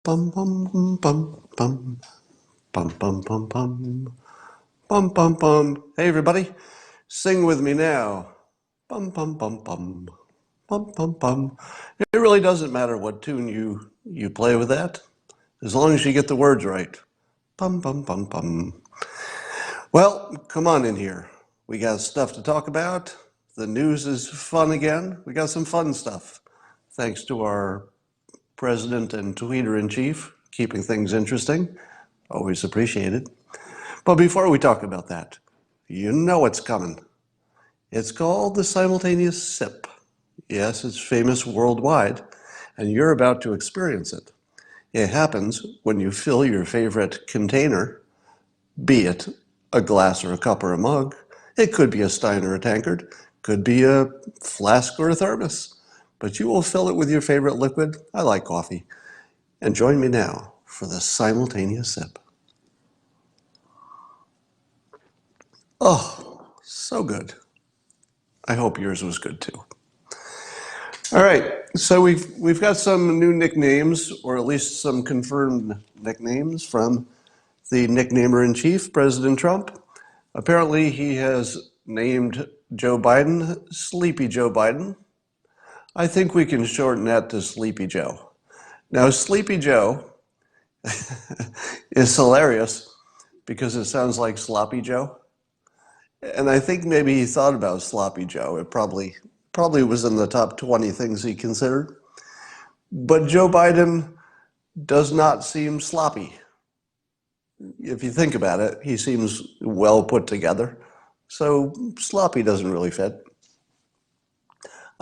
Bum bum bum bum bum bum bum bum bum bum bum. Hey everybody, sing with me now. Bum bum bum bum bum bum bum. It really doesn't matter what tune you play with that, as long as you get the words right. Bum bum bum bum. Well, come on in here. We got stuff to talk about. The news is fun again. We got some fun stuff, thanks to our president and tweeter in chief, keeping things interesting. Always appreciated. But before we talk about that, you know what's coming. It's called the simultaneous sip. Yes, it's famous worldwide, and you're about to experience it. It happens when you fill your favorite container, be it a glass or a cup or a mug. It could be a stein or a tankard, could be a flask or a thermos, but you will fill it with your favorite liquid. I like coffee. And join me now for the simultaneous sip. Oh, so good. I hope yours was good too. All right, so we've got some new nicknames, or at least some confirmed nicknames from the nicknamer in chief, President Trump. Apparently, he has named Joe Biden Sleepy Joe Biden. I think we can shorten that to Sleepy Joe. Now, Sleepy Joe is hilarious because it sounds like Sloppy Joe. And I think maybe he thought about Sloppy Joe. It probably was in the top 20 things he considered. But Joe Biden does not seem sloppy. If you think about it, he seems well put together. So sloppy doesn't really fit.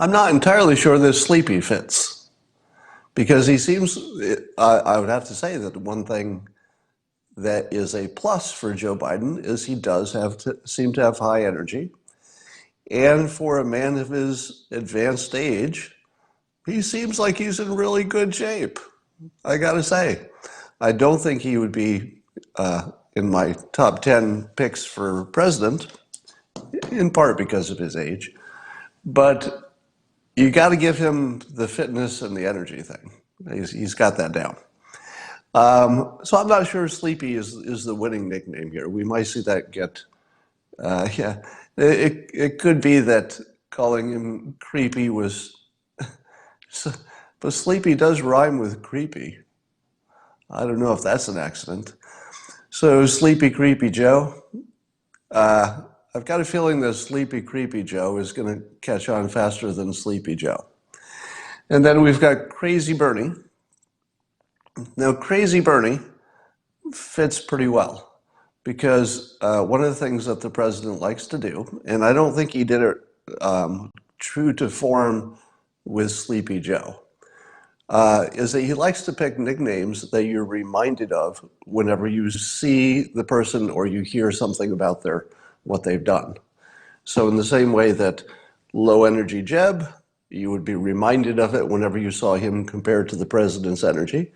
I'm not entirely sure that sleepy fits because he seems, I would have to say that one thing that is a plus for Joe Biden is he does seem to have high energy. And for a man of his advanced age, he seems like he's in really good shape. I gotta say, I don't think he would be in my top 10 picks for president, in part because of his age. But you got to give him the fitness and the energy thing. He's got that down. So I'm not sure Sleepy is the winning nickname here. We might see that get, yeah. It could be that calling him creepy was, but Sleepy does rhyme with creepy. I don't know if that's an accident. So Sleepy Creepy Joe. I've got a feeling that Sleepy Creepy Joe is going to catch on faster than Sleepy Joe. And then we've got Crazy Bernie. Now, Crazy Bernie fits pretty well because one of the things that the president likes to do, and I don't think he did it true to form with Sleepy Joe, is that he likes to pick nicknames that you're reminded of whenever you see the person or you hear something about what they've done. So in the same way that Low Energy Jeb, you would be reminded of it whenever you saw him compared to the president's energy.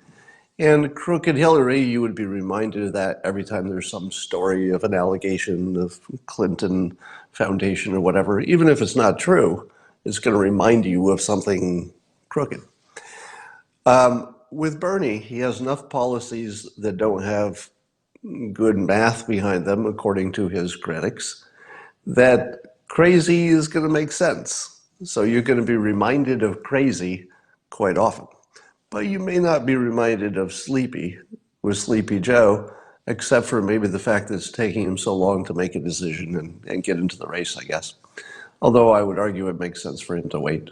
And Crooked Hillary, you would be reminded of that every time there's some story of an allegation of Clinton Foundation or whatever. Even if it's not true, it's going to remind you of something crooked. With Bernie, he has enough policies that don't have good math behind them, according to his critics, that crazy is going to make sense. So you're going to be reminded of crazy quite often. But you may not be reminded of Sleepy with Sleepy Joe, except for maybe the fact that it's taking him so long to make a decision and get into the race, I guess. Although I would argue it makes sense for him to wait.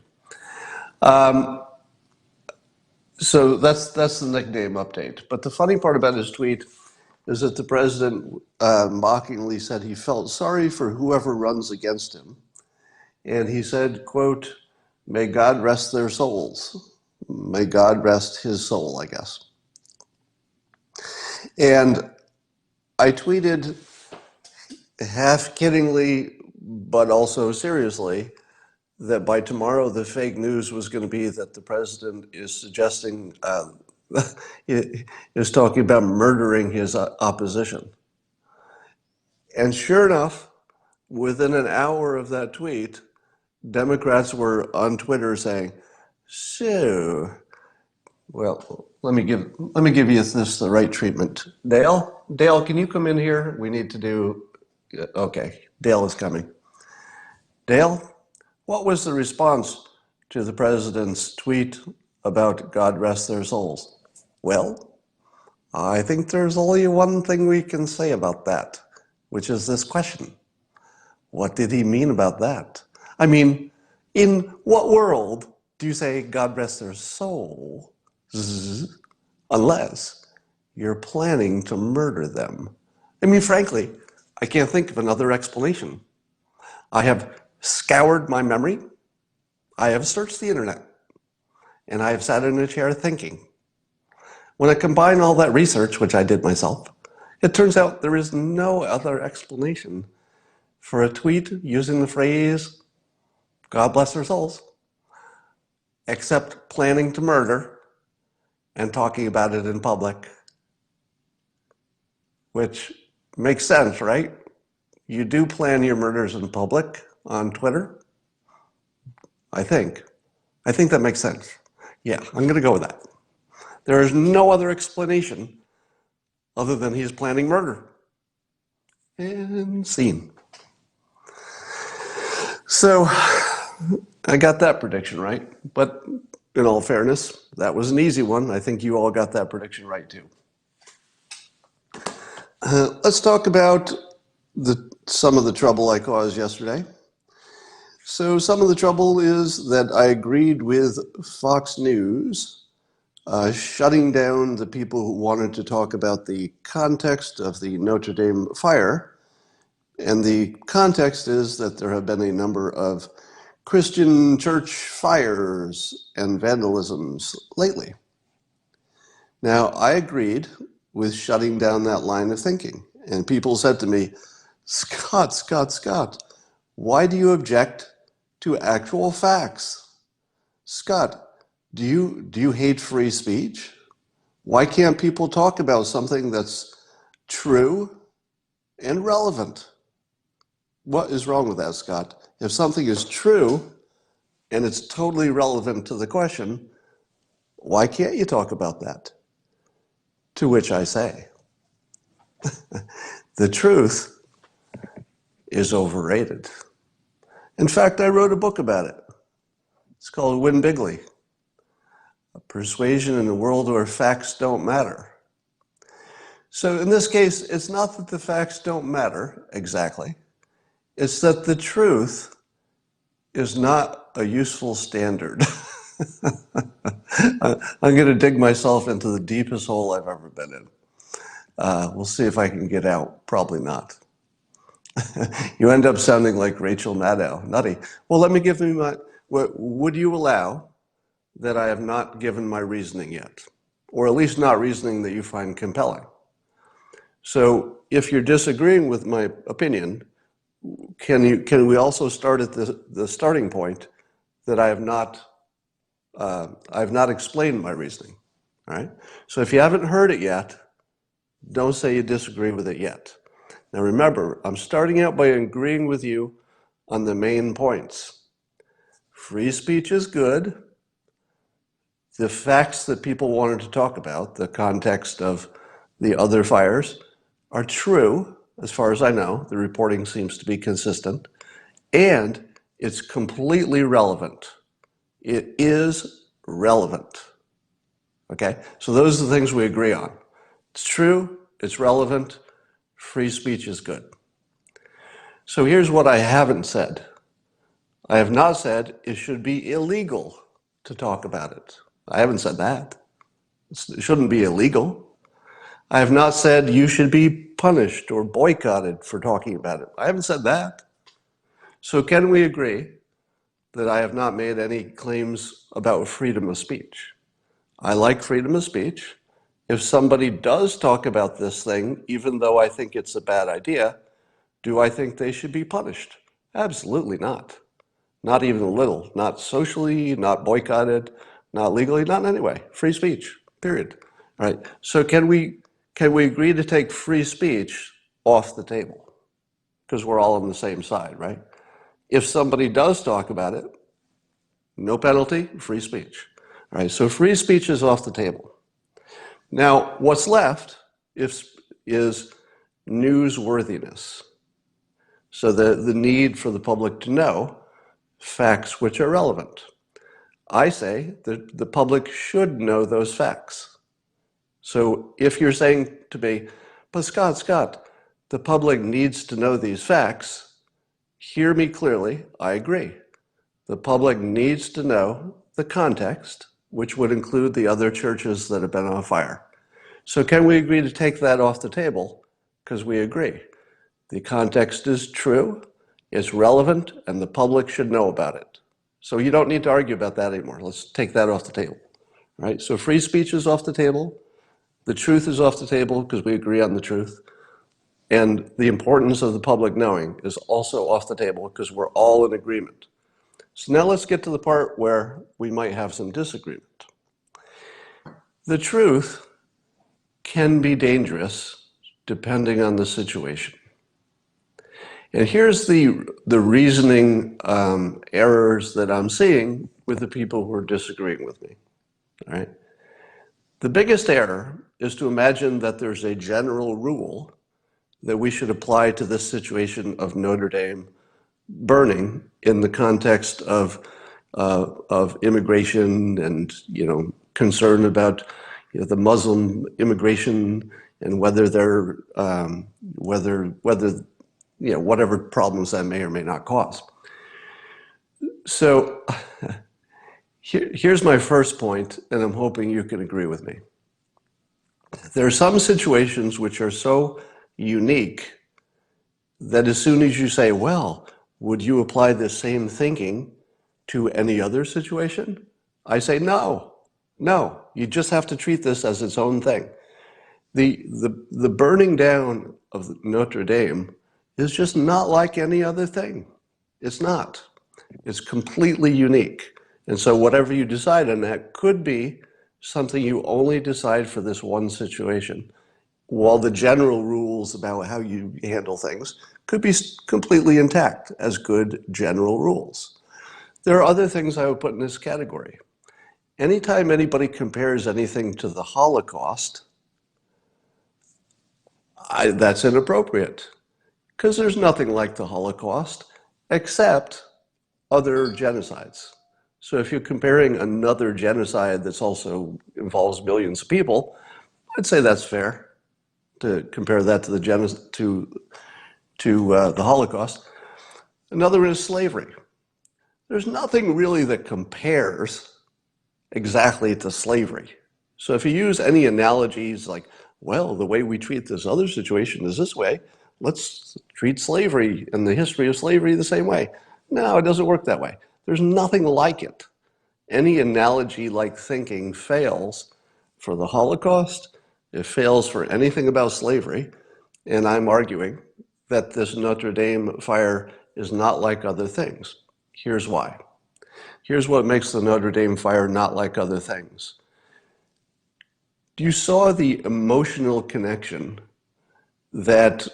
So that's the nickname update. But the funny part about his tweet is that the president mockingly said he felt sorry for whoever runs against him. And he said, quote, "May God rest their souls." May God rest his soul, I guess. And I tweeted half kiddingly, but also seriously, that by tomorrow the fake news was going to be that the president is suggesting, is talking about murdering his opposition. And sure enough, within an hour of that tweet, Democrats were on Twitter saying, so, well, let me give you this the right treatment. Dale, can you come in here? We need to do. Okay, Dale is coming. Dale, what was the response to the president's tweet about God rest their souls? Well, I think there's only one thing we can say about that, which is this question. What did he mean about that? I mean, in what world do you say God rest their soul, unless you're planning to murder them? I mean, frankly, I can't think of another explanation. I have scoured my memory, I have searched the internet, and I have sat in a chair thinking. When I combine all that research, which I did myself, it turns out there is no other explanation for a tweet using the phrase, God bless their souls, except planning to murder and talking about it in public. Which makes sense, right? You do plan your murders in public on Twitter? I think. That makes sense. Yeah, I'm going to go with that. There is no other explanation other than he's planning murder. And scene. So I got that prediction right. But in all fairness, that was an easy one. I think you all got that prediction right too. Let's talk about some of the trouble I caused yesterday. So some of the trouble is that I agreed with Fox News shutting down the people who wanted to talk about the context of the Notre Dame fire. And the context is that there have been a number of Christian church fires and vandalisms lately. Now, I agreed with shutting down that line of thinking. And people said to me, Scott, why do you object to actual facts? Scott, do you hate free speech? Why can't people talk about something that's true and relevant? What is wrong with that, Scott? If something is true and it's totally relevant to the question, why can't you talk about that? To which I say, the truth is overrated. In fact, I wrote a book about it. It's called Win Bigly, A Persuasion in a World Where Facts Don't Matter. So in this case, it's not that the facts don't matter exactly. It's that the truth is not a useful standard. I'm going to dig myself into the deepest hole I've ever been in. We'll see if I can get out. Probably not. You end up sounding like Rachel Maddow. Nutty. Well, let me give you my... Would you allow that I have not given my reasoning yet? Or at least not reasoning that you find compelling. So if you're disagreeing with my opinion, can we also start at the starting point that I have not explained my reasoning? All right? So if you haven't heard it yet, don't say you disagree with it yet. Now remember, I'm starting out by agreeing with you on the main points. Free speech is good. The facts that people wanted to talk about, the context of the other fires, are true, as far as I know. The reporting seems to be consistent. And it's completely relevant. It is relevant. Okay? So those are the things we agree on. It's true, it's relevant, free speech is good. So here's what I haven't said. I have not said it should be illegal to talk about it. I haven't said that. It shouldn't be illegal. I have not said you should be punished or boycotted for talking about it. I haven't said that. So can we agree that I have not made any claims about freedom of speech? I like freedom of speech. If somebody does talk about this thing, even though I think it's a bad idea, do I think they should be punished? Absolutely not. Not even a little. Not socially, not boycotted, not legally, not in any way. Free speech, period. All right. So can we agree to take free speech off the table? Because we're all on the same side, right? If somebody does talk about it, no penalty, free speech. All right. So free speech is off the table. Now, what's left is newsworthiness. So the need for the public to know facts which are relevant. I say that the public should know those facts. So if you're saying to me, but Scott, the public needs to know these facts, hear me clearly, I agree. The public needs to know the context, which would include the other churches that have been on fire. So can we agree to take that off the table? Because we agree. The context is true, it's relevant, and the public should know about it. So you don't need to argue about that anymore. Let's take that off the table. Right? So free speech is off the table. The truth is off the table because we agree on the truth. And the importance of the public knowing is also off the table because we're all in agreement. So now let's get to the part where we might have some disagreement. The truth can be dangerous depending on the situation. And here's the reasoning errors that I'm seeing with the people who are disagreeing with me. All right? The biggest error is to imagine that there's a general rule that we should apply to this situation of Notre Dame burning in the context of immigration and concern about the Muslim immigration and whether they're whatever problems that may or may not cause. So here's my first point, and I'm hoping you can agree with me. There are some situations which are so unique that as soon as you say, well, would you apply the same thinking to any other situation? I say, no, you just have to treat this as its own thing. The burning down of Notre Dame is just not like any other thing. It's not. It's completely unique. And so whatever you decide on that could be something you only decide for this one situation, while the general rules about how you handle things could be completely intact as good general rules. There are other things I would put in this category. Anytime anybody compares anything to the Holocaust, that's inappropriate, because there's nothing like the Holocaust except other genocides. So if you're comparing another genocide that's also involves millions of people, I'd say that's fair to compare that to the Holocaust. Another is slavery. There's nothing really that compares exactly to slavery. So if you use any analogies like, well, the way we treat this other situation is this way, let's treat slavery and the history of slavery the same way. No, it doesn't work that way. There's nothing like it. Any analogy-like thinking fails for the Holocaust. It fails for anything about slavery. And I'm arguing that this Notre Dame fire is not like other things. Here's why. Here's what makes the Notre Dame fire not like other things. You saw the emotional connection that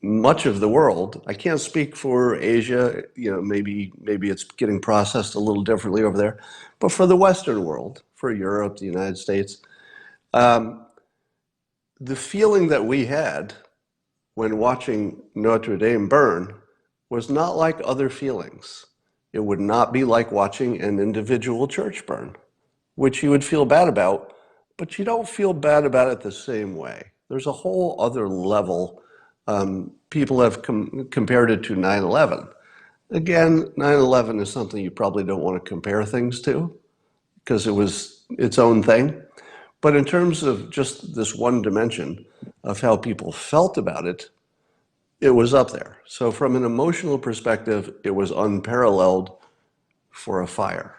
much of the world, I can't speak for Asia, maybe it's getting processed a little differently over there, but for the Western world, for Europe, the United States, the feeling that we had when watching Notre Dame burn was not like other feelings. It would not be like watching an individual church burn, which you would feel bad about, but you don't feel bad about it the same way. There's a whole other level. People have compared it to 9/11. Again, 9/11 is something you probably don't want to compare things to because it was its own thing. But in terms of just this one dimension of how people felt about it, it was up there. So from an emotional perspective, it was unparalleled for a fire.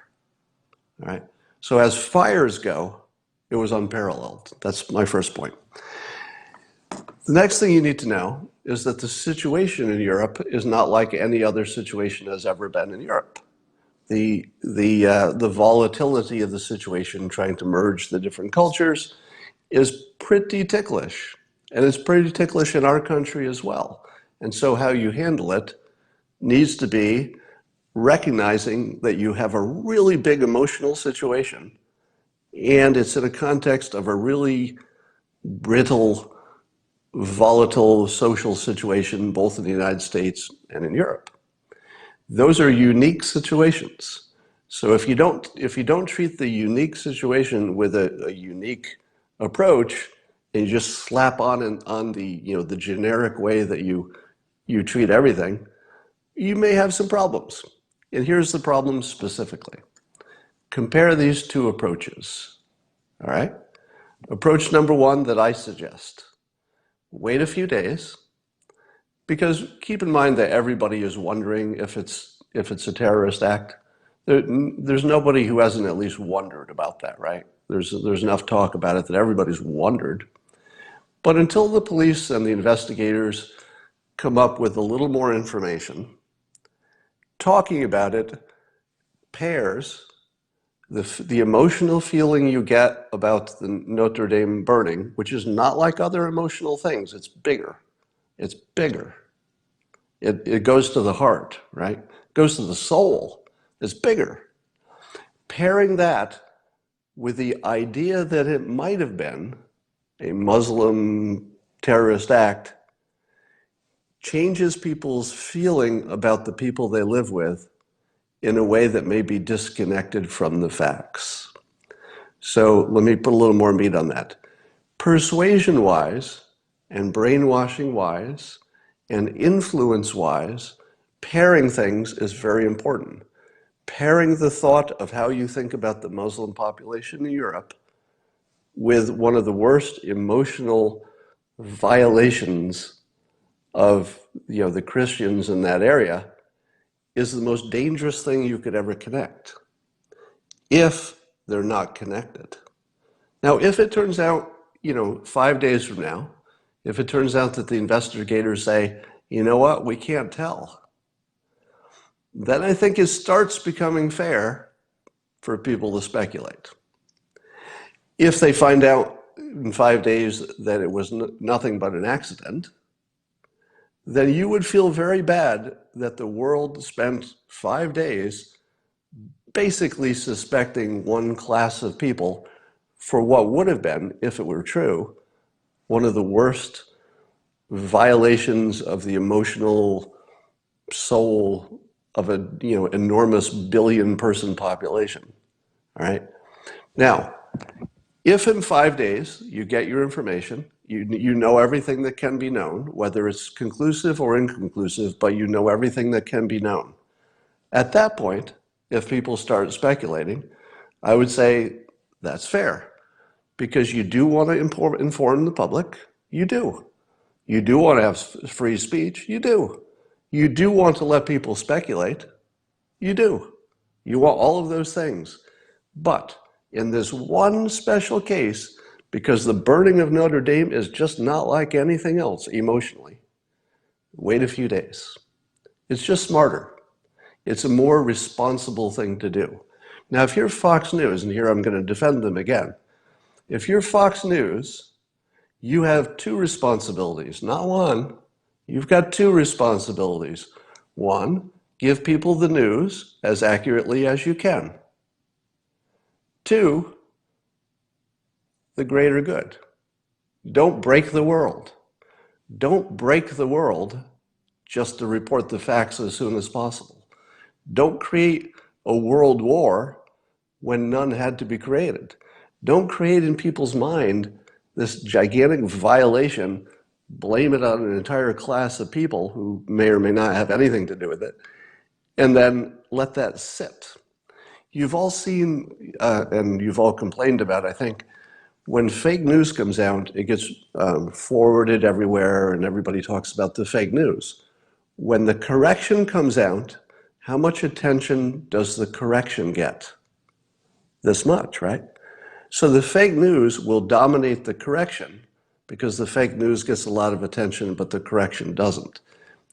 All right. So as fires go, it was unparalleled. That's my first point. The next thing you need to know is that the situation in Europe is not like any other situation has ever been in Europe. The volatility of the situation, trying to merge the different cultures, is pretty ticklish. And it's pretty ticklish in our country as well. And so how you handle it needs to be recognizing that you have a really big emotional situation And it's in a context of a really brittle, volatile social situation, both in the United States and in Europe. Those are unique situations. So if you don't treat the unique situation with a unique approach, and you just slap on the the generic way that you treat everything, you may have some problems. And here's the problem specifically. Compare these two approaches. All right? Approach number one that I suggest. Wait a few days, because keep in mind that everybody is wondering if it's a terrorist act. There's nobody who hasn't at least wondered about that, right? There's enough talk about it that everybody's wondered. But until the police and the investigators come up with a little more information, talking about it pairs the emotional feeling you get about the Notre Dame burning, which is not like other emotional things. It's bigger. It's bigger. It goes to the heart, right? It goes to the soul. It's bigger. Pairing that with the idea that it might have been a Muslim terrorist act changes people's feeling about the people they live with in a way that may be disconnected from the facts. So let me put a little more meat on that. Persuasion-wise and brainwashing-wise and influence-wise, pairing things is very important. Pairing the thought of how you think about the Muslim population in Europe with one of the worst emotional violations of the Christians in that area is the most dangerous thing you could ever connect, if they're not connected. Now, if it turns out, 5 days from now, if it turns out that the investigators say, you know what, we can't tell, then I think it starts becoming fair for people to speculate. If they find out in 5 days that it was nothing but an accident, then you would feel very bad that the world spent 5 days basically suspecting one class of people for what would have been, if it were true, one of the worst violations of the emotional soul of an enormous billion-person population. All right? Now, if in 5 days you get your information, you know everything that can be known, whether it's conclusive or inconclusive, but you know everything that can be known. At that point, if people start speculating, I would say that's fair, because you do want to inform the public. You do. You do want to have free speech. You do. You do want to let people speculate. You do. You want all of those things. But in this one special case, because the burning of Notre Dame is just not like anything else emotionally, wait a few days. It's just smarter. It's a more responsible thing to do. Now, if you're Fox News, and here I'm going to defend them again, if you're Fox News, you have two responsibilities, not one. You've got two responsibilities. One, give people the news as accurately as you can. Two, the greater good. Don't break the world. Don't break the world just to report the facts as soon as possible. Don't create a world war when none had to be created. Don't create in people's mind this gigantic violation, blame it on an entire class of people who may or may not have anything to do with it, and then let that sit. You've all seen, and you've all complained about, I think, when fake news comes out, it gets forwarded everywhere and everybody talks about the fake news. When the correction comes out, how much attention does the correction get? This much, right? So the fake news will dominate the correction because the fake news gets a lot of attention, but the correction doesn't.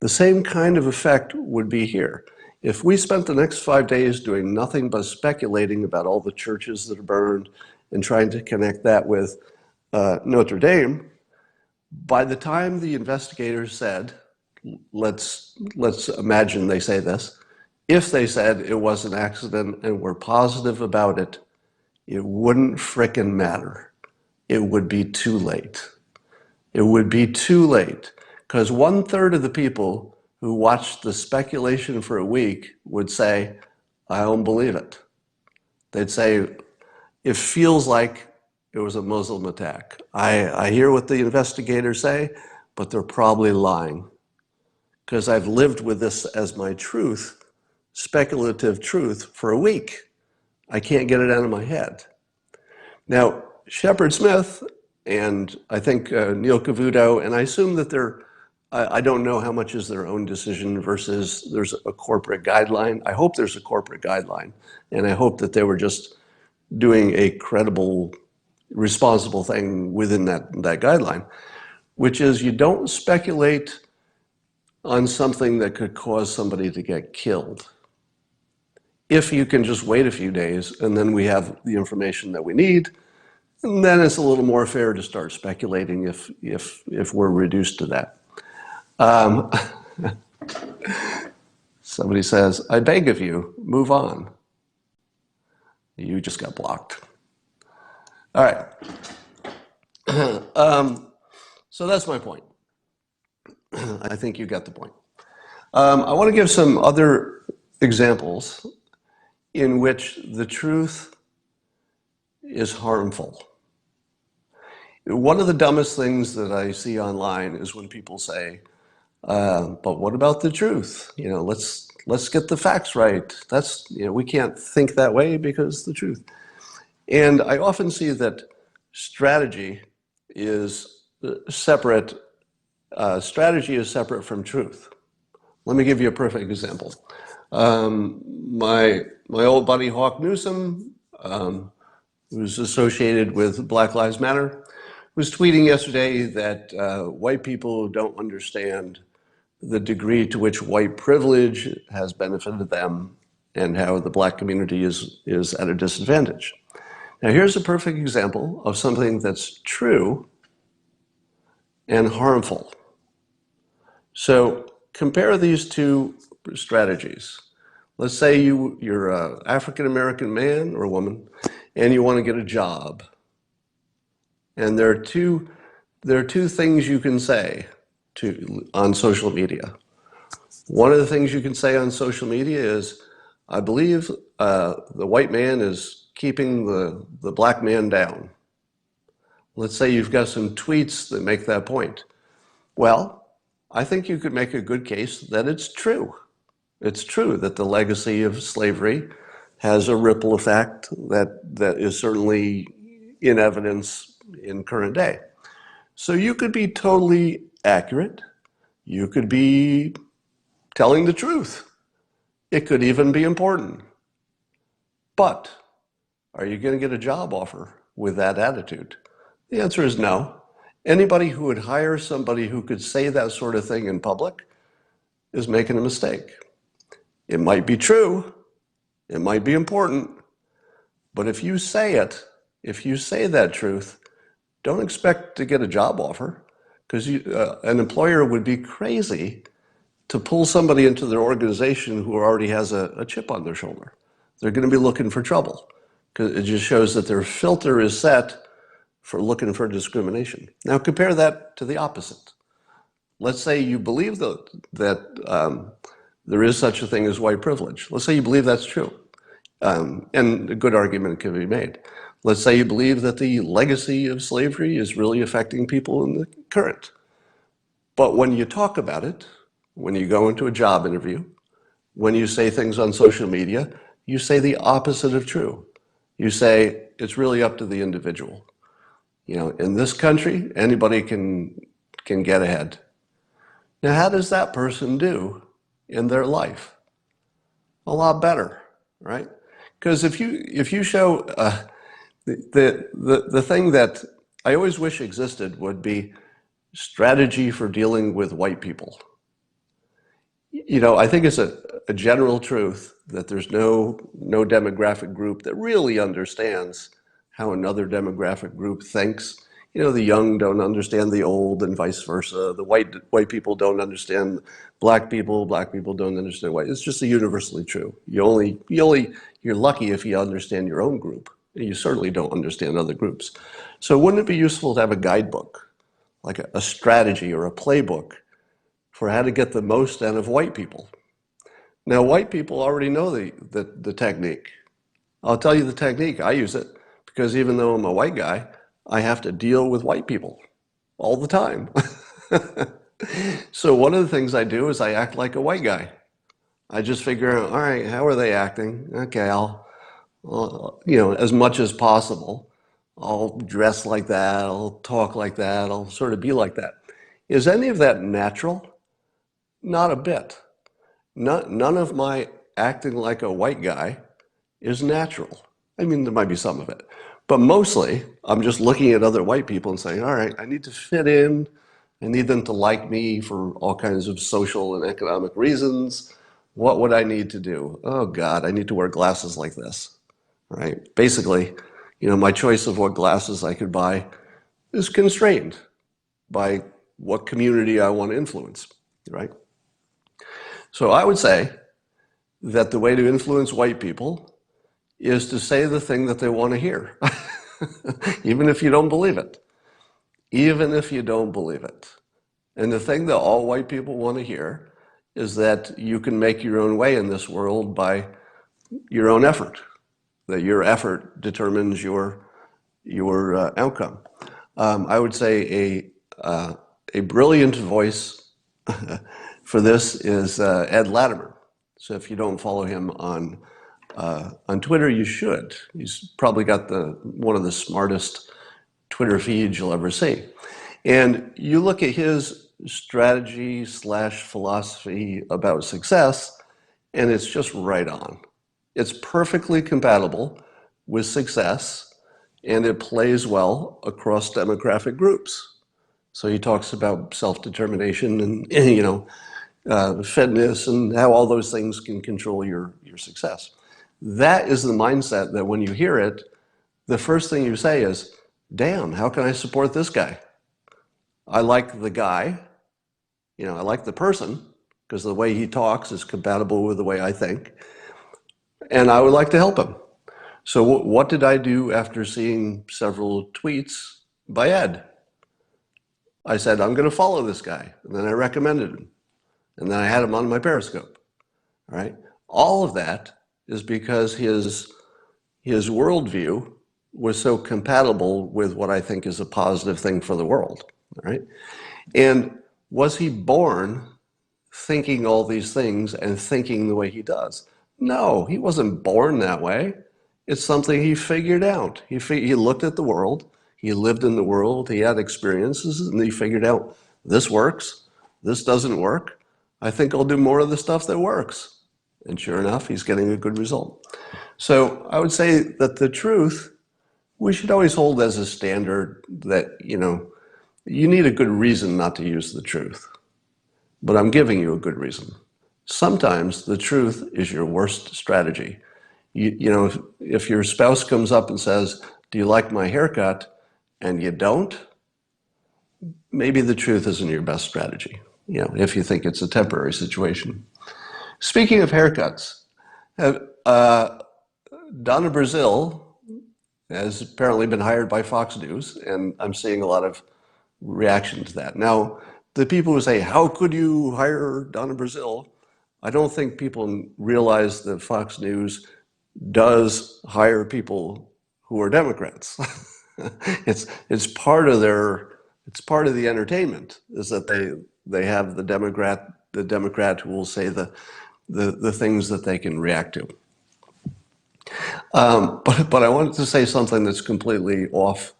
The same kind of effect would be here. If we spent the next 5 days doing nothing but speculating about all the churches that are burned and trying to connect that with Notre Dame, by the time the investigators said, let's imagine they say this, if they said it was an accident and were positive about it, it wouldn't frickin' matter. It would be too late. It would be too late, because 1/3 of the people who watched the speculation for a week would say, I don't believe it. They'd say, it feels like it was a Muslim attack. I hear what the investigators say, but they're probably lying. Because I've lived with this as my truth, speculative truth, for a week. I can't get it out of my head. Now, Shepard Smith and I think Neil Cavuto, and I assume that I don't know how much is their own decision versus there's a corporate guideline. I hope there's a corporate guideline, and I hope that they were just doing a credible, responsible thing within that guideline, which is you don't speculate on something that could cause somebody to get killed. If you can just wait a few days and then we have the information that we need, and then it's a little more fair to start speculating if we're reduced to that. Somebody says, I beg of you, move on. You just got blocked. All right. So that's my point. I think you got the point. I want to give some other examples in which the truth is harmful. One of the dumbest things that I see online is when people say, but what about the truth? You know, let's get the facts right. That's, you know, we can't think that way because the truth. And I often see that strategy is separate. Strategy is separate from truth. Let me give you a perfect example. My old buddy Hawk Newsom, who's associated with Black Lives Matter, was tweeting yesterday that white people don't understand the degree to which white privilege has benefited them and how the black community is at a disadvantage. Now here's a perfect example of something that's true and harmful. So compare these two strategies. Let's say you're an African-American man or woman and you want to get a job. And there are two things you can say on social media. One of the things you can say on social media is, I believe the white man is keeping the black man down. Let's say you've got some tweets that make that point. Well, I think you could make a good case that it's true. It's true that the legacy of slavery has a ripple effect that is certainly in evidence in current day. So you could be totally accurate. You could be telling the truth. It could even be important. But are you going to get a job offer with that attitude? The answer is no. Anybody who would hire somebody who could say that sort of thing in public is making a mistake. It might be true, it might be important, but if you say it, if you say that truth, don't expect to get a job offer, because an employer would be crazy to pull somebody into their organization who already has a chip on their shoulder. They're going to be looking for trouble, because it just shows that their filter is set for looking for discrimination. Now compare that to the opposite. Let's say you believe that there is such a thing as white privilege. Let's say you believe that's true. And a good argument can be made. Let's say you believe that the legacy of slavery is really affecting people in the current. But when you talk about it, when you go into a job interview, when you say things on social media, you say the opposite of true. You say it's really up to the individual. You know, in this country, anybody can get ahead. Now, how does that person do in their life? A lot better, right? Because if you show the thing that I always wish existed would be strategy for dealing with white people. You know, I think it's a general truth that there's no demographic group that really understands how another demographic group thinks. You know, the young don't understand the old and vice versa. The white people don't understand black people don't understand white. It's just universally true. You're lucky if you understand your own group. You certainly don't understand other groups. So wouldn't it be useful to have a guidebook, like a strategy or a playbook for how to get the most out of white people? Now, white people already know the technique. I'll tell you the technique. I use it because even though I'm a white guy, I have to deal with white people all the time. So one of the things I do is I act like a white guy. I just figure out, all right, how are they acting? Okay, as much as possible, I'll dress like that, I'll talk like that, I'll sort of be like that. Is any of that natural? Not a bit. None of my acting like a white guy is natural. I mean, there might be some of it, but mostly I'm just looking at other white people and saying, all right, I need to fit in. I need them to like me for all kinds of social and economic reasons. What would I need to do? Oh God, I need to wear glasses like this, right? Basically, my choice of what glasses I could buy is constrained by what community I want to influence, right? So I would say that the way to influence white people is to say the thing that they want to hear, even if you don't believe it. Even if you don't believe it. And the thing that all white people want to hear is that you can make your own way in this world by your own effort, that your effort determines your outcome. I would say a brilliant voice for this is Ed Latimer. So if you don't follow him on Twitter, you should. He's probably got one of the smartest Twitter feeds you'll ever see. And you look at his strategy / philosophy about success, and it's just right on. It's perfectly compatible with success, and it plays well across demographic groups. So he talks about self-determination and fitness and how all those things can control your success. That is the mindset that when you hear it, the first thing you say is, damn, how can I support this guy? I like the guy, I like the person, because the way he talks is compatible with the way I think, and I would like to help him. So what did I do after seeing several tweets by Ed? I said, I'm going to follow this guy, and then I recommended him, and then I had him on my Periscope, all right? All of that is because his worldview was so compatible with what I think is a positive thing for the world, all right? And was he born thinking all these things and thinking the way he does? No, he wasn't born that way. It's something he figured out. He looked at the world, he lived in the world, he had experiences, and he figured out, this works, this doesn't work. I think I'll do more of the stuff that works. And sure enough, he's getting a good result. So I would say that the truth, we should always hold as a standard that, you need a good reason not to use the truth. But I'm giving you a good reason. Sometimes the truth is your worst strategy. If your spouse comes up and says, do you like my haircut? And you don't, maybe the truth isn't your best strategy, if you think it's a temporary situation. Speaking of haircuts, Donna Brazile has apparently been hired by Fox News, and I'm seeing a lot of reaction to that. Now, the people who say, how could you hire Donna Brazile? I don't think people realize that Fox News does hire people who are Democrats. It's part of the entertainment, is that they have the Democrat who will say the things that they can react to. But I wanted to say something that's completely off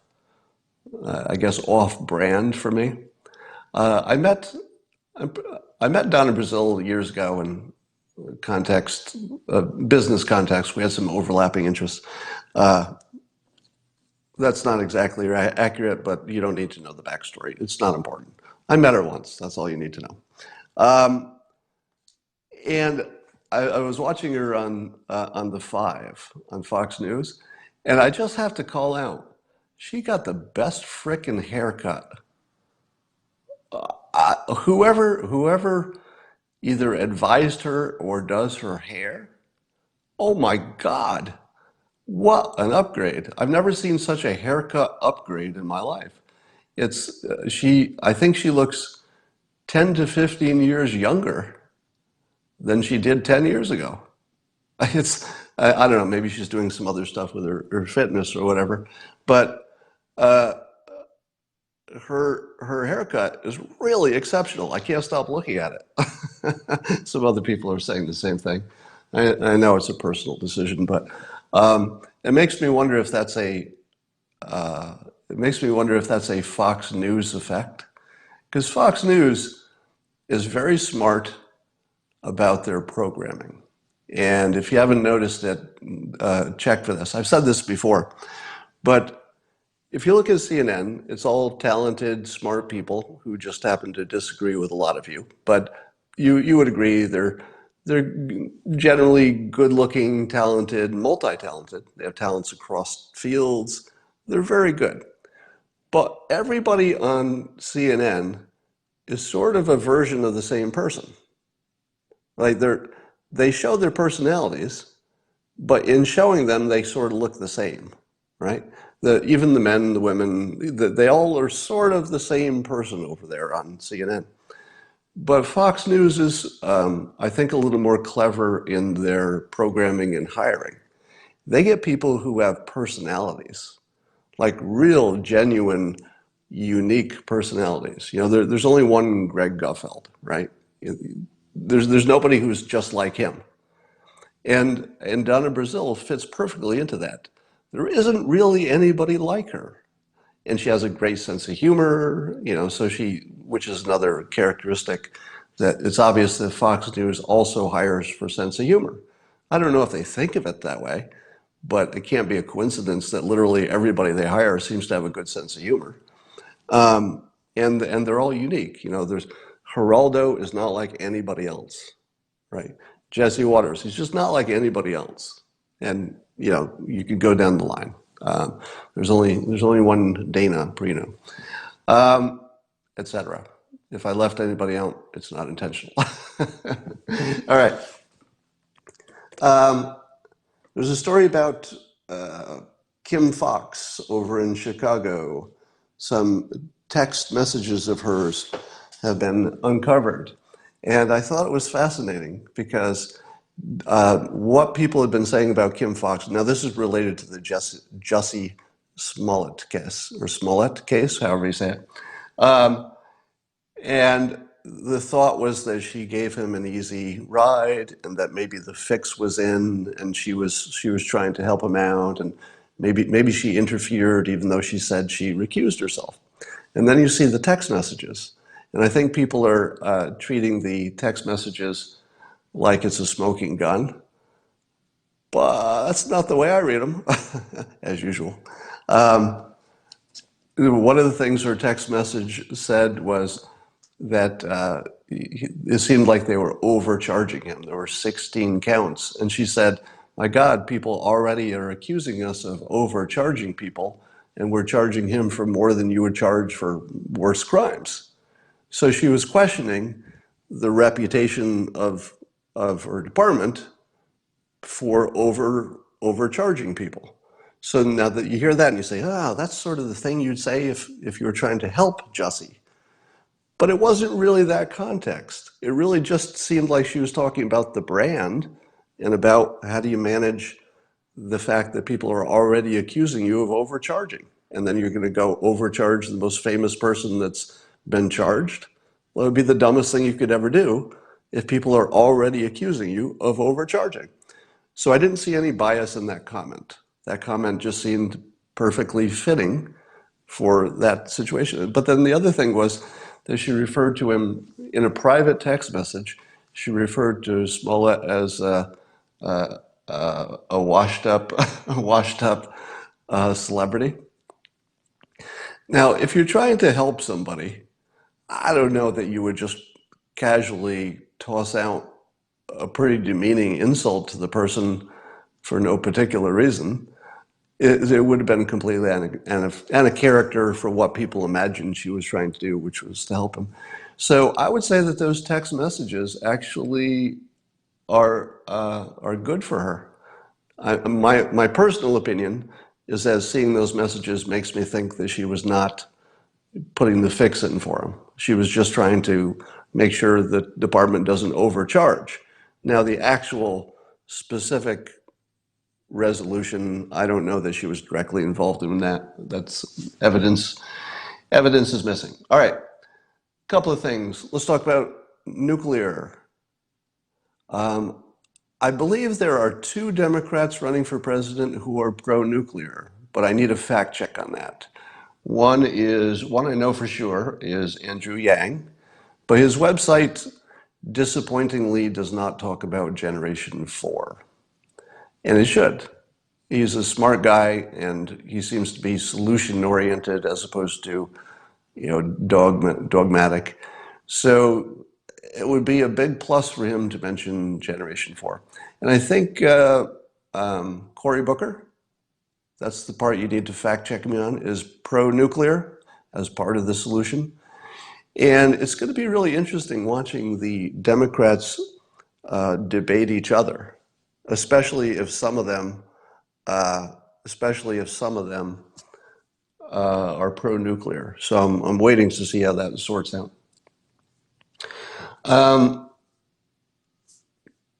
brand for me. I met Donna Brazile years ago in business context. We had some overlapping interests. That's not exactly accurate, but you don't need to know the backstory. It's not important. I met her once. That's all you need to know. And I was watching her on The Five on Fox News, and I just have to call out, she got the best frickin' haircut. Whoever either advised her or does her hair, oh my God, What an upgrade. I've never seen such a haircut upgrade in my life. I think she looks 10 to 15 years younger than she did 10 years ago. It's, I don't know, maybe she's doing some other stuff with her fitness or whatever, but her haircut is really exceptional. I can't stop looking at it. Some other people are saying the same thing. I know it's a personal decision, but it makes me wonder if that's a it makes me wonder if that's a Fox News effect, because Fox News is very smart about their programming. And if you haven't noticed it, check for this. I've said this before, but if you look at CNN, it's all talented, smart people who just happen to disagree with a lot of you. But you would agree they're generally good-looking, talented, multi-talented. They have talents across fields. They're very good. But everybody on CNN is sort of a version of the same person. Like they show their personalities, but in showing them, they sort of look the same, right? Even the men, the women, they all are sort of the same person over there on CNN. But Fox News is, I think, a little more clever in their programming and hiring. They get people who have personalities, like real, genuine, unique personalities. You know, there's only one Greg Gutfeld, right? There's nobody who's just like him. And Donna Brazile fits perfectly into that. There isn't really anybody like her. And she has a great sense of humor, you know, which is another characteristic that it's obvious that Fox News also hires for sense of humor. I don't know if they think of it that way, but it can't be a coincidence that literally everybody they hire seems to have a good sense of humor. And they're all unique. You know, Geraldo is not like anybody else, right? Jesse Waters, he's just not like anybody else. And you know, you could go down the line. There's only one Dana Perino, etc. If I left anybody out, it's not intentional. All right. There's a story about Kim Foxx over in Chicago. Some text messages of hers have been uncovered. And I thought it was fascinating because what people had been saying about Kim Foxx, now this is related to the Jussie Smollett case, or Smollett case, however you say it. And the thought was that she gave him an easy ride and that maybe the fix was in and she was trying to help him out, and maybe she interfered even though she said she recused herself. And then you see the text messages. And I think people are treating the text messages like it's a smoking gun. But that's not the way I read them, as usual. One of the things her text message said was that it seemed like they were overcharging him. There were 16 counts. And she said, my God, people already are accusing us of overcharging people, and we're charging him for more than you would charge for worse crimes. So she was questioning the reputation of her department for overcharging people. So now that you hear that and you say, that's sort of the thing you'd say if you were trying to help Jussie. But it wasn't really that context. It really just seemed like she was talking about the brand and about how do you manage the fact that people are already accusing you of overcharging. And then you're going to go overcharge the most famous person that's been charged. Well, it would be the dumbest thing you could ever do if people are already accusing you of overcharging. So I didn't see any bias in that comment. That comment just seemed perfectly fitting for that situation. But then the other thing was that she referred to him in a private text message. She referred to Smollett as a washed up celebrity. Now, if you're trying to help somebody, I don't know that you would just casually toss out a pretty demeaning insult to the person for no particular reason. It would have been completely and a character for what people imagined she was trying to do, which was to help him. So I would say that those text messages actually are good for her. My personal opinion is that seeing those messages makes me think that she was not putting the fix in for him. She was just trying to make sure the department doesn't overcharge. Now, the actual specific resolution, I don't know that she was directly involved in that. That's evidence. Evidence is missing. All right, couple of things. Let's talk about nuclear. I believe there are 2 Democrats running for president who are pro-nuclear, but I need a fact check on that. One I know for sure is Andrew Yang, but his website disappointingly does not talk about Generation 4. And it should. He's a smart guy and he seems to be solution oriented as opposed to, dogmatic. So it would be a big plus for him to mention Generation 4. And I think Cory Booker, that's the part you need to fact check me on, is pro-nuclear as part of the solution. And it's going to be really interesting watching the Democrats debate each other, especially if some of them are pro-nuclear. So I'm waiting to see how that sorts out.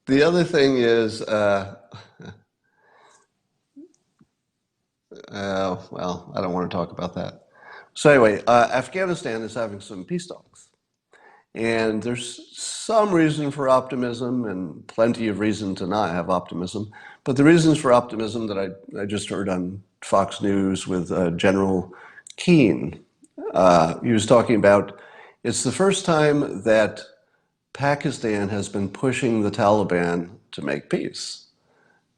The other thing is, well, I don't want to talk about that. So anyway, Afghanistan is having some peace talks. And there's some reason for optimism and plenty of reason to not have optimism. But the reasons for optimism that I just heard on Fox News with General Keane, he was talking about, it's the first time that Pakistan has been pushing the Taliban to make peace.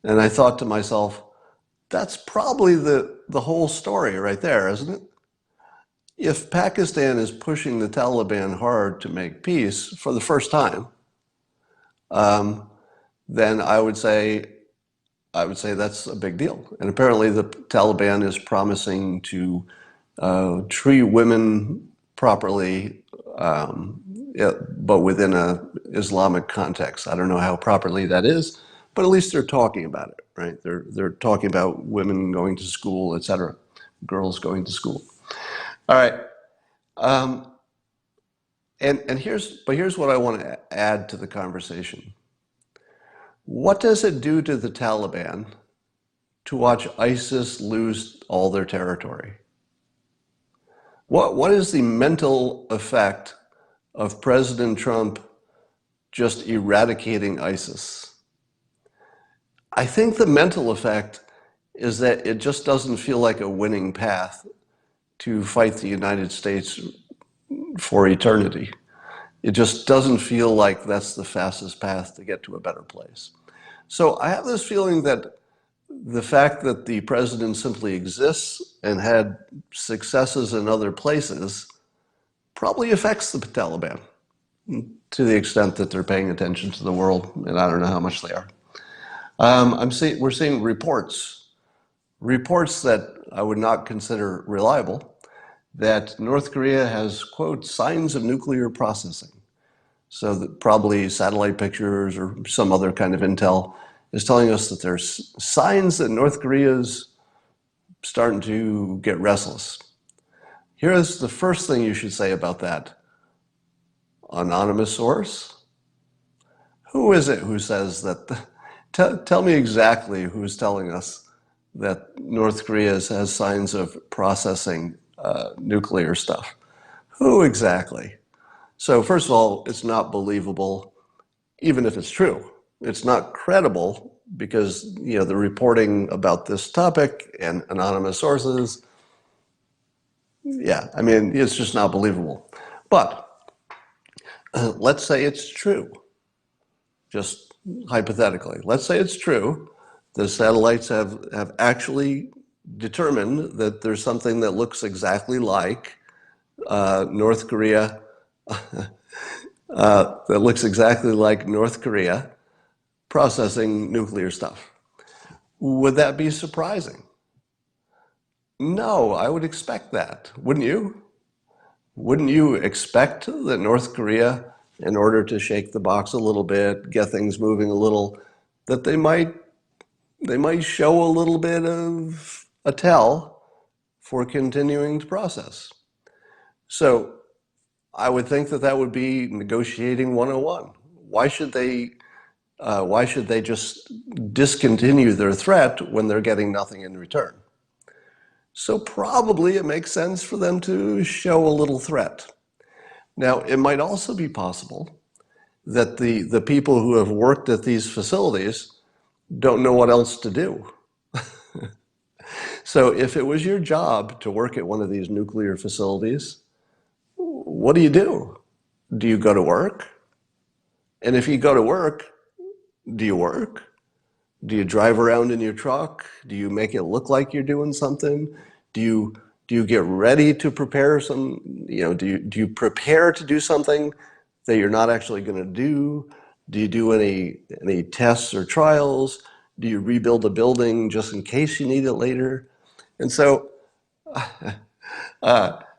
And I thought to myself, that's probably the whole story right there, isn't it? If Pakistan is pushing the Taliban hard to make peace for the first time, then I would say that's a big deal. And apparently the Taliban is promising to treat women properly, but within an Islamic context. I don't know how properly that is, but at least they're talking about it, right? They're talking about women going to school, etc., girls going to school. All right, and here's what I want to add to the conversation. What does it do to the Taliban to watch ISIS lose all their territory? What is the mental effect of President Trump just eradicating ISIS? I think the mental effect is that it just doesn't feel like a winning path to fight the United States for eternity. It just doesn't feel like that's the fastest path to get to a better place. So I have this feeling that the fact that the president simply exists and had successes in other places probably affects the Taliban to the extent that they're paying attention to the world, and I don't know how much they are. We're seeing reports that I would not consider reliable, that North Korea has, quote, signs of nuclear processing. So that probably satellite pictures or some other kind of intel is telling us that there's signs that North Korea's starting to get restless. Here's the first thing you should say about that. Anonymous source? Who is it who says that? Tell me exactly who's telling us that North Korea has signs of processing nuclear stuff. Who exactly? So first of all, it's not believable, even if it's true. It's not credible because the reporting about this topic and anonymous sources, yeah, I mean, it's just not believable. But let's say it's true, just hypothetically. Let's say it's true. The satellites have actually determined that there's something that looks exactly like North Korea, that looks exactly like North Korea processing nuclear stuff. Would that be surprising? No, I would expect that. Wouldn't you? Wouldn't you expect that North Korea, in order to shake the box a little bit, get things moving a little, that they might They might show a little bit of a tell for continuing the process. So I would think that that would be negotiating 101. Why should they just discontinue their threat when they're getting nothing in return? So probably it makes sense for them to show a little threat. Now, it might also be possible that the people who have worked at these facilities don't know what else to do. So if it was your job to work at one of these nuclear facilities, what do you do? Do you go to work? And if you go to work, do you work? Do you drive around in your truck? Do you make it look like you're doing something? Do you get ready to prepare some, do you prepare to do something that you're not actually going to do? Do you do any tests or trials? Do you rebuild a building just in case you need it later? And so,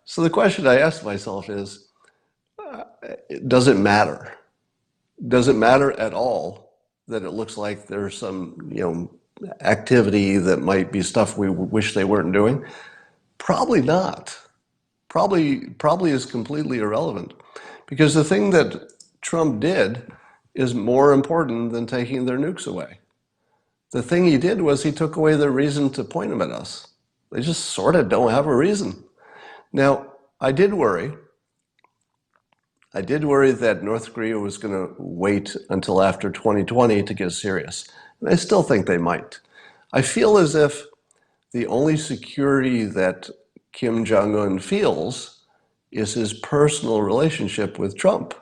so the question I asked myself is, does it matter? Does it matter at all that it looks like there's some, activity that might be stuff we wish they weren't doing? Probably not. Probably is completely irrelevant, because the thing that Trump did is more important than taking their nukes away. The thing he did was he took away their reason to point them at us. They just sort of don't have a reason. Now, I did worry that North Korea was going to wait until after 2020 to get serious. And I still think they might. I feel as if the only security that Kim Jong-un feels is his personal relationship with Trump.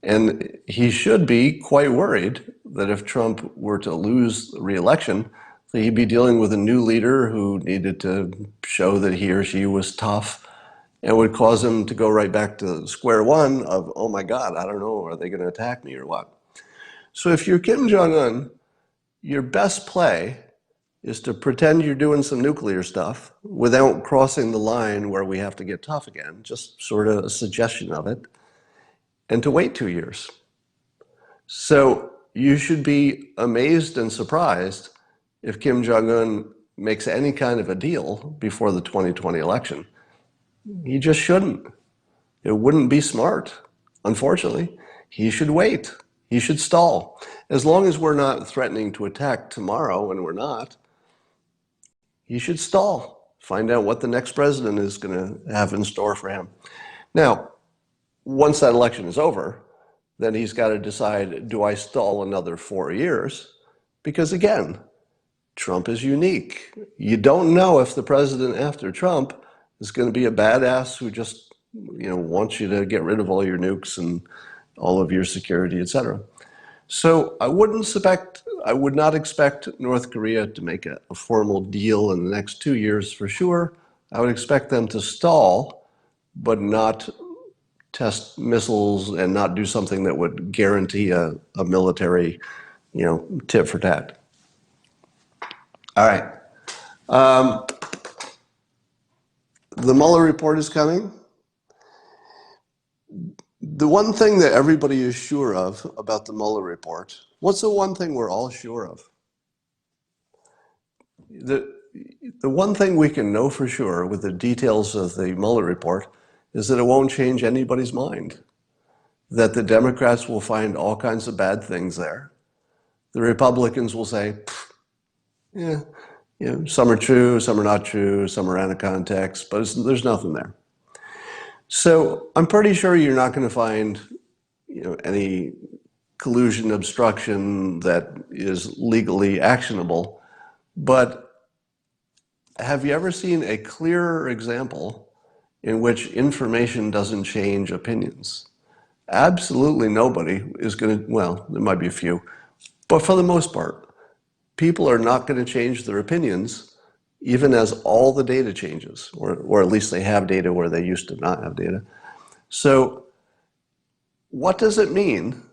And he should be quite worried that if Trump were to lose the re-election, that he'd be dealing with a new leader who needed to show that he or she was tough, and would cause him to go right back to square one of, oh my God, I don't know, are they going to attack me or what? So if you're Kim Jong-un, your best play is to pretend you're doing some nuclear stuff without crossing the line where we have to get tough again, just sort of a suggestion of it, and to wait 2 years. So you should be amazed and surprised if Kim Jong-un makes any kind of a deal before the 2020 election. He just shouldn't. It wouldn't be smart, unfortunately. He should wait. He should stall. As long as we're not threatening to attack tomorrow, and we're not, he should stall. Find out what the next president is going to have in store for him. Now, once that election is over, then he's got to decide, do I stall another 4 years? Because again, Trump is unique. You don't know if the president after Trump is going to be a badass who just, wants you to get rid of all your nukes and all of your security, etc. So I would not expect North Korea to make a formal deal in the next 2 years for sure. I would expect them to stall, but not test missiles and not do something that would guarantee a military, tit for tat. All right. The Mueller report is coming. The one thing that everybody is sure of about the Mueller report, what's the one thing we're all sure of? The one thing we can know for sure with the details of the Mueller report is that it won't change anybody's mind. That the Democrats will find all kinds of bad things there. The Republicans will say, yeah, some are true, some are not true, some are out of context, but there's nothing there. So I'm pretty sure you're not going to find, any collusion obstruction that is legally actionable. But have you ever seen a clearer example in which information doesn't change opinions? Absolutely nobody is going to, well, there might be a few, but for the most part, people are not going to change their opinions even as all the data changes, or at least they have data where they used to not have data. So what does it mean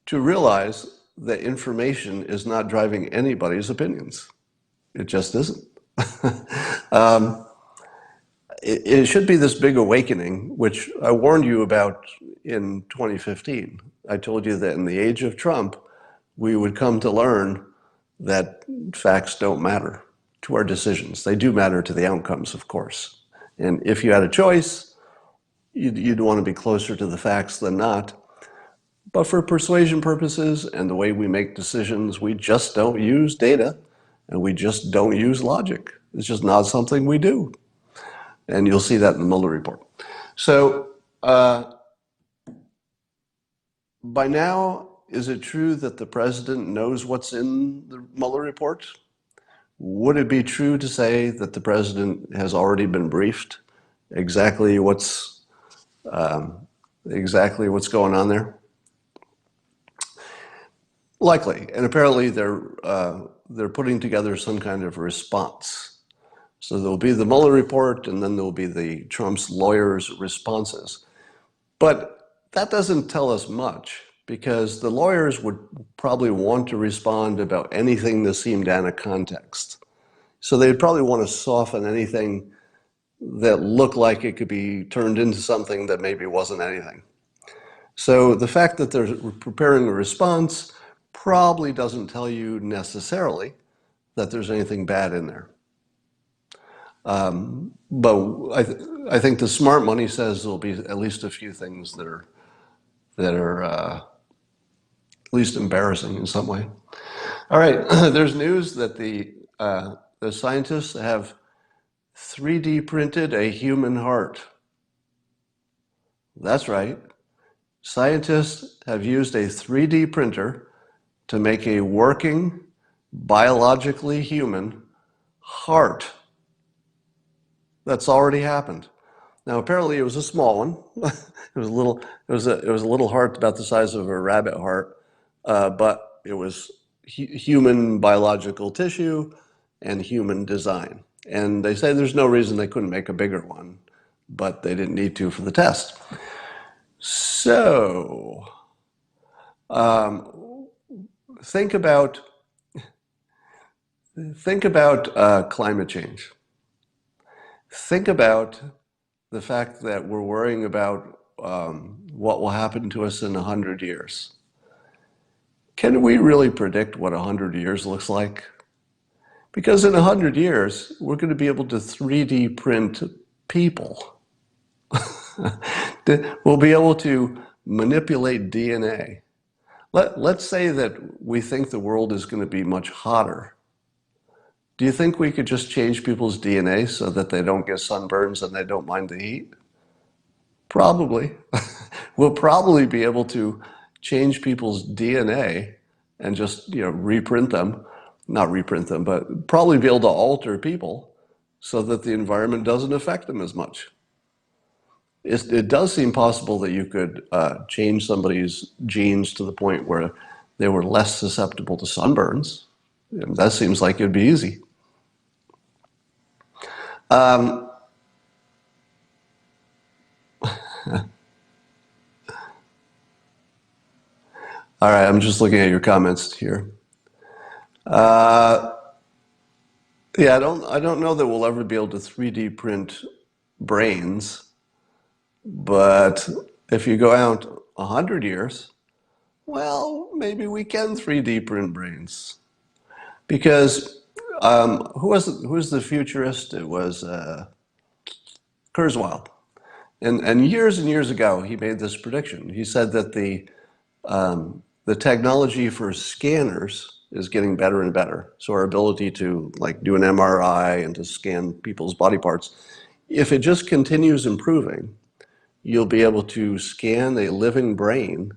to realize that information is not driving anybody's opinions? It just isn't. It should be this big awakening, which I warned you about in 2015. I told you that in the age of Trump, we would come to learn that facts don't matter to our decisions. They do matter to the outcomes, of course. And if you had a choice, you'd want to be closer to the facts than not. But for persuasion purposes and the way we make decisions, we just don't use data and we just don't use logic. It's just not something we do. And you'll see that in the Mueller report. So by now, is it true that the president knows what's in the Mueller report? Would it be true to say that the president has already been briefed exactly what's going on there? Likely, and apparently they're putting together some kind of response. So there'll be the Mueller report, and then there'll be the Trump's lawyers' responses. But that doesn't tell us much, because the lawyers would probably want to respond about anything that seemed out of context. So they'd probably want to soften anything that looked like it could be turned into something that maybe wasn't anything. So the fact that they're preparing a response probably doesn't tell you necessarily that there's anything bad in there. But I think the smart money says there'll be at least a few things that are at least embarrassing in some way. All right, there's news that the scientists have 3D printed a human heart. That's right. Scientists have used a 3D printer to make a working, biologically human heart. That's already happened. Now, apparently, it was a small one. It was a little heart about the size of a rabbit heart, but it was human biological tissue and human design. And they say there's no reason they couldn't make a bigger one, but they didn't need to for the test. So, think about climate change. Think about the fact that we're worrying about what will happen to us in 100 years. Can we really predict what 100 years looks like? Because in 100 years, we're going to be able to 3D print people. We'll be able to manipulate DNA. Let's say that we think the world is going to be much hotter. Do you think we could just change people's DNA so that they don't get sunburns and they don't mind the heat? Probably. We'll probably be able to change people's DNA and just, reprint them. Not reprint them, but probably be able to alter people so that the environment doesn't affect them as much. It does seem possible that you could change somebody's genes to the point where they were less susceptible to sunburns. And that seems like it'd be easy. All right, I'm just looking at your comments here. Yeah, I don't know that we'll ever be able to 3D print brains, but if you go out 100 years, well, maybe we can 3D print brains. Because who was the futurist? It was Kurzweil. And years ago, he made this prediction. He said that the technology for scanners is getting better and better. So our ability to do an MRI and to scan people's body parts, if it just continues improving, you'll be able to scan a living brain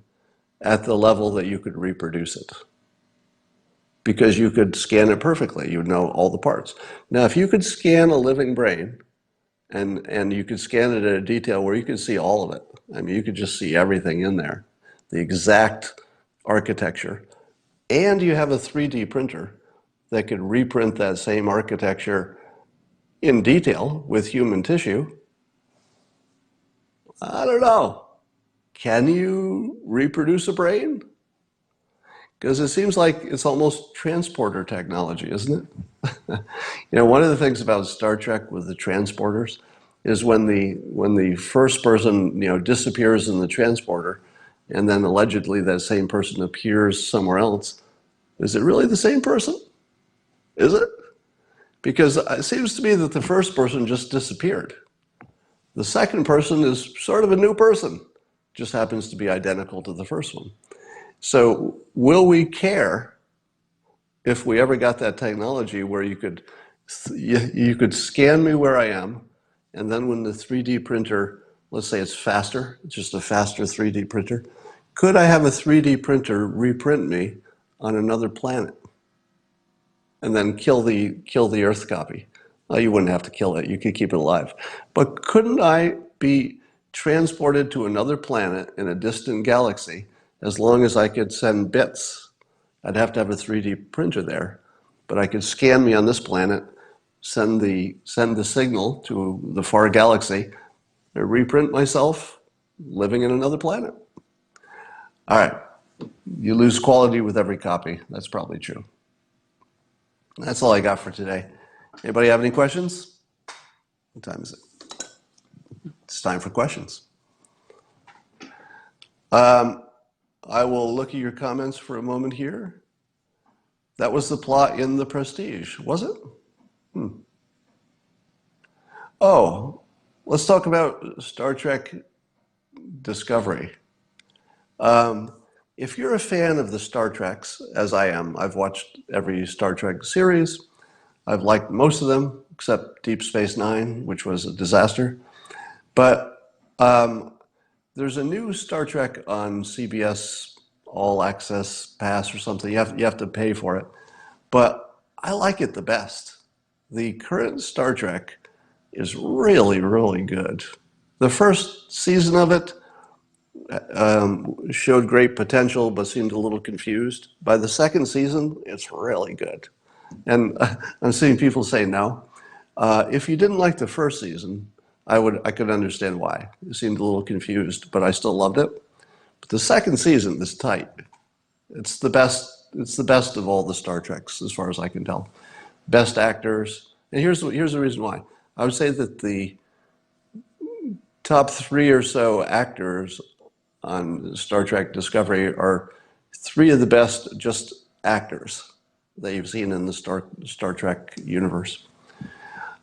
at the level that you could reproduce it. Because you could scan it perfectly, you would know all the parts. Now, if you could scan a living brain, and you could scan it at a detail where you could see all of it. I mean, you could just see everything in there, the exact architecture. And you have a 3D printer that could reprint that same architecture in detail with human tissue. I don't know. Can you reproduce a brain? Because it seems like it's almost transporter technology, isn't it? One of the things about Star Trek with the transporters is when the first person disappears in the transporter, and then allegedly that same person appears somewhere else. Is it really the same person? Is it? Because it seems to me that the first person just disappeared. The second person is sort of a new person, just happens to be identical to the first one. So will we care if we ever got that technology where you could scan me where I am, and then when the 3D printer, let's say it's faster, just a faster 3D printer, could I have a 3D printer reprint me on another planet and then kill the Earth copy? Well, you wouldn't have to kill it, you could keep it alive. But couldn't I be transported to another planet in a distant galaxy as long as I could send bits? I'd have to have a 3D printer there, but I could scan me on this planet, send the signal to the far galaxy, and reprint myself living in another planet. All right, you lose quality with every copy. That's probably true. That's all I got for today. Anybody have any questions? What time is it? It's time for questions. I will look at your comments for a moment here. That was the plot in The Prestige, was it? Oh, let's talk about Star Trek Discovery. If you're a fan of the Star Treks, as I am, I've watched every Star Trek series. I've liked most of them, except Deep Space Nine, which was a disaster. But there's a new Star Trek on CBS All Access Pass or something. You have to pay for it. But I like it the best. The current Star Trek is really, really good. The first season of it showed great potential, but seemed a little confused. By the second season, it's really good. And I'm seeing people say no. If you didn't like the first season, I could understand why. It seemed a little confused, but I still loved it. But the second season is tight. It's the best. It's the best of all the Star Treks, as far as I can tell. Best actors. And here's the reason why. I would say that the top 3 or so actors on Star Trek Discovery are 3 of the best just actors that you've seen in the Star Trek universe.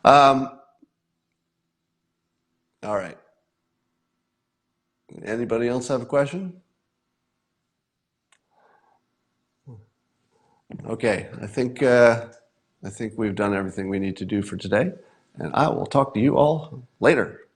All right. Anybody else have a question? Okay, I think we've done everything we need to do for today, and I will talk to you all later.